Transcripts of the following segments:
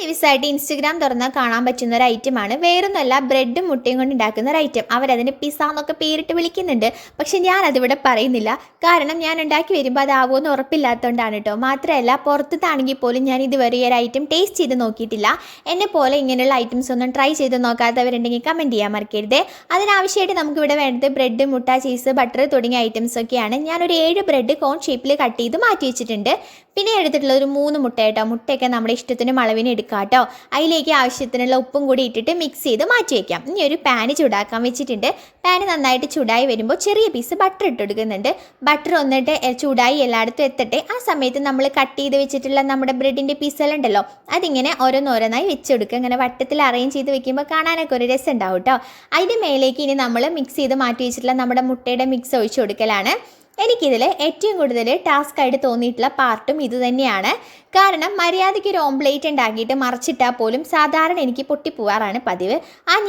ദിവസമായിട്ട് ഇൻസ്റ്റഗ്രാം തുറന്നാൽ കാണാൻ പറ്റുന്ന ഒരു ഐറ്റമാണ്. വേറൊന്നുമല്ല, ബ്രെഡും മുട്ടയും കൊണ്ട് ഉണ്ടാക്കുന്ന ഒരു ഐറ്റം. അവരതിന് പിസ്സ എന്നൊക്കെ പേരിട്ട് വിളിക്കുന്നുണ്ട്. പക്ഷെ ഞാനതിവിടെ പറയുന്നില്ല. കാരണം ഞാൻ ഉണ്ടാക്കി വരുമ്പോൾ അതാവുമെന്ന് ഉറപ്പില്ലാത്തതുകൊണ്ടാണ് കേട്ടോ. മാത്രമല്ല, പുറത്താണെങ്കിൽ പോലും ഞാൻ ഇതുവരെ ഈ ഒരു ഐറ്റം ടേസ്റ്റ് ചെയ്ത് നോക്കിയിട്ടില്ല. എന്നെ പോലെ ഇങ്ങനെയുള്ള ഐറ്റംസ് ഒന്നും ട്രൈ ചെയ്ത് നോക്കാത്തവരുണ്ടെങ്കിൽ കമൻറ്റ് ചെയ്യാൻ മറക്കരുത്. അതിനാവശ്യമായിട്ട് നമുക്കിവിടെ വേണ്ടത് ബ്രെഡ്, മുട്ട, ചീസ്, ബട്ടർ തുടങ്ങിയ ഐറ്റംസ് ഒക്കെയാണ്. ഞാനൊരു 7 ബ്രെഡ് കോൺ ഷേപ്പിൽ കട്ട് ചെയ്ത് മാറ്റി വെച്ചിട്ടുണ്ട്. പിന്നെ എടുത്തിട്ടുള്ള ഒരു 3 മുട്ട കേട്ടോ. മുട്ടയൊക്കെ നമ്മുടെ ഇഷ്ടത്തിനും അളവിന് എടുക്കാം കേട്ടോ. അതിലേക്ക് ആവശ്യത്തിനുള്ള ഉപ്പും കൂടി ഇട്ടിട്ട് മിക്സ് ചെയ്ത് മാറ്റി വയ്ക്കാം. ഇനി ഒരു പാന് ചൂടാക്കാൻ വെച്ചിട്ടുണ്ട്. പാന് നന്നായിട്ട് ചൂടായി വരുമ്പോൾ ചെറിയ പീസ് ബട്ടർ ഇട്ട് കൊടുക്കുന്നുണ്ട്. ബട്ടർ ഒന്നിട്ട് ചൂടായി എല്ലായിടത്തും എത്തട്ടെ. ആ സമയത്ത് നമ്മൾ കട്ട് ചെയ്ത് വെച്ചിട്ടുള്ള നമ്മുടെ ബ്രെഡിൻ്റെ പീസുകളുണ്ടല്ലോ, അതിങ്ങനെ ഓരോന്നോരോന്നായി വെച്ച് കൊടുക്കുക. ഇങ്ങനെ വട്ടത്തിൽ അറേഞ്ച് ചെയ്ത് വെക്കുമ്പോൾ കാണാനൊക്കെ ഒരു രസം ഉണ്ടാവും കേട്ടോ. അതിൻ്റെ മേലേക്ക് ഇനി നമ്മൾ മിക്സ് ചെയ്ത് മാറ്റി വെച്ചിട്ടുള്ള നമ്മുടെ മുട്ടയുടെ മിക്സ് ഒഴിച്ച് കൊടുക്കലാണ്. എനിക്കിതിൽ ഏറ്റവും കൂടുതൽ ടാസ്ക് ആയിട്ട് തോന്നിയിട്ടുള്ള പാർട്ടും ഇത് തന്നെയാണ്. കാരണം മര്യാദയ്ക്ക് ഒരു ഓംപ്ലേറ്റ് ഉണ്ടാക്കിയിട്ട് മറിച്ചിട്ടാൽ പോലും സാധാരണ എനിക്ക് പൊട്ടിപ്പോവാറാണ് പതിവ്.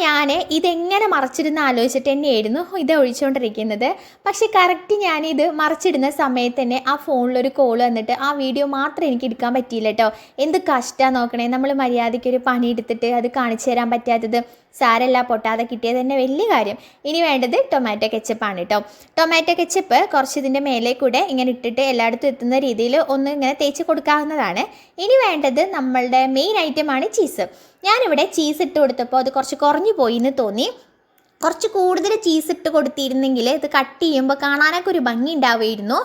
ഞാൻ ഇതെങ്ങനെ മറിച്ചിരുന്ന് ആലോചിച്ചിട്ട് തന്നെയായിരുന്നു ഇത് ഒഴിച്ചുകൊണ്ടിരിക്കുന്നത്. പക്ഷേ കറക്റ്റ് ഞാനിത് മറിച്ചിടുന്ന സമയത്ത് തന്നെ ആ ഫോണിലൊരു കോൾ വന്നിട്ട് ആ വീഡിയോ മാത്രം എനിക്ക് എടുക്കാൻ പറ്റിയില്ല കേട്ടോ. എന്ത് കഷ്ടമാണ് നോക്കണേ. നമ്മൾ മര്യാദയ്ക്കൊരു പണി എടുത്തിട്ട് അത് കാണിച്ചു തരാൻ പറ്റാത്തത്. സാരല്ല, പൊട്ടാതെ കിട്ടിയത് തന്നെ വലിയ കാര്യം. ഇനി വേണ്ടത് ടൊമാറ്റോ കെച്ചപ്പാണ് കേട്ടോ. ടൊമാറ്റോ കെച്ചപ്പ് കുറച്ച് ഇതിൻ്റെ മേലെ കൂടെ ഇങ്ങനെ ഇട്ടിട്ട് എല്ലായിടത്തും എത്തുന്ന രീതിയിൽ ഒന്ന് ഇങ്ങനെ തേച്ച് കൊടുക്കാവുന്നതാണ്. ഇനി വേണ്ടത് നമ്മളുടെ മെയിൻ ഐറ്റമാണ് ചീസ്. ഞാനിവിടെ ചീസ് ഇട്ട് കൊടുത്തപ്പോൾ അത് കുറച്ച് കുറഞ്ഞു പോയി എന്ന് തോന്നി. കുറച്ച് കൂടുതൽ ചീസ് ഇട്ട് കൊടുത്തിരുന്നെങ്കിൽ ഇത് കട്ട് ചെയ്യുമ്പോൾ കാണാനൊക്കെ ഒരു ഭംഗി ഉണ്ടാവുമായിരുന്നു.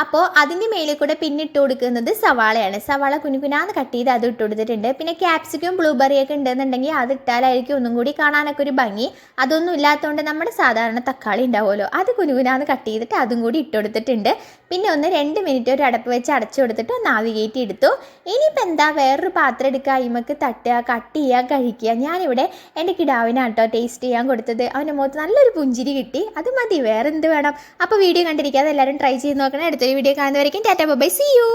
അപ്പോൾ അതിൻ്റെ മേലെ കൂടെ പിന്നെ ഇട്ട് കൊടുക്കുന്നത് സവാളയാണ്. സവാള കുനുകുനാന്ന് കട്ട് ചെയ്ത് അത് ഇട്ട് കൊടുത്തിട്ടുണ്ട്. പിന്നെ ക്യാപ്സിക്കും ബ്ലൂബെറിയൊക്കെ ഉണ്ടെന്നുണ്ടെങ്കിൽ അത് ഇട്ടാലായിരിക്കും ഒന്നും കൂടി കാണാനൊക്കെ ഒരു ഭംഗി. അതൊന്നും ഇല്ലാത്തതുകൊണ്ട് നമ്മുടെ സാധാരണ തക്കാളി ഉണ്ടാവുമല്ലോ, അത് കുനുകുനാന്ന് കട്ട് ചെയ്തിട്ട് അതും കൂടി ഇട്ട് കൊടുത്തിട്ടുണ്ട്. പിന്നെ ഒന്ന് 2 മിനിറ്റ് ഒരു അടപ്പ് വെച്ച് അടച്ചു കൊടുത്തിട്ട് ഒന്ന് ആവി കയറ്റി എടുത്തു. ഇനിയിപ്പോൾ എന്താ, വേറൊരു പാത്രം എടുക്കുക, അയിമക്ക് തട്ടുക, കട്ട് ചെയ്യുക, കഴിക്കുക. ഞാനിവിടെ എൻ്റെ കിടാവിനാണ് കേട്ടോ ടേസ്റ്റ് ചെയ്യാൻ കൊടുത്തത്. അവൻ്റെ മുഖത്ത് നല്ലൊരു പുഞ്ചിരി കിട്ടി. അത് മതി, വേറെ എന്ത് വേണം. അപ്പോൾ വീഡിയോ കണ്ടിരിക്കാതെ എല്ലാവരും ട്രൈ ചെയ്ത് നോക്കണം. അടുത്തൊരു വീഡിയോ കാണുന്നവരേക്കും ടാറ്റാ ബൈ, സീ യു.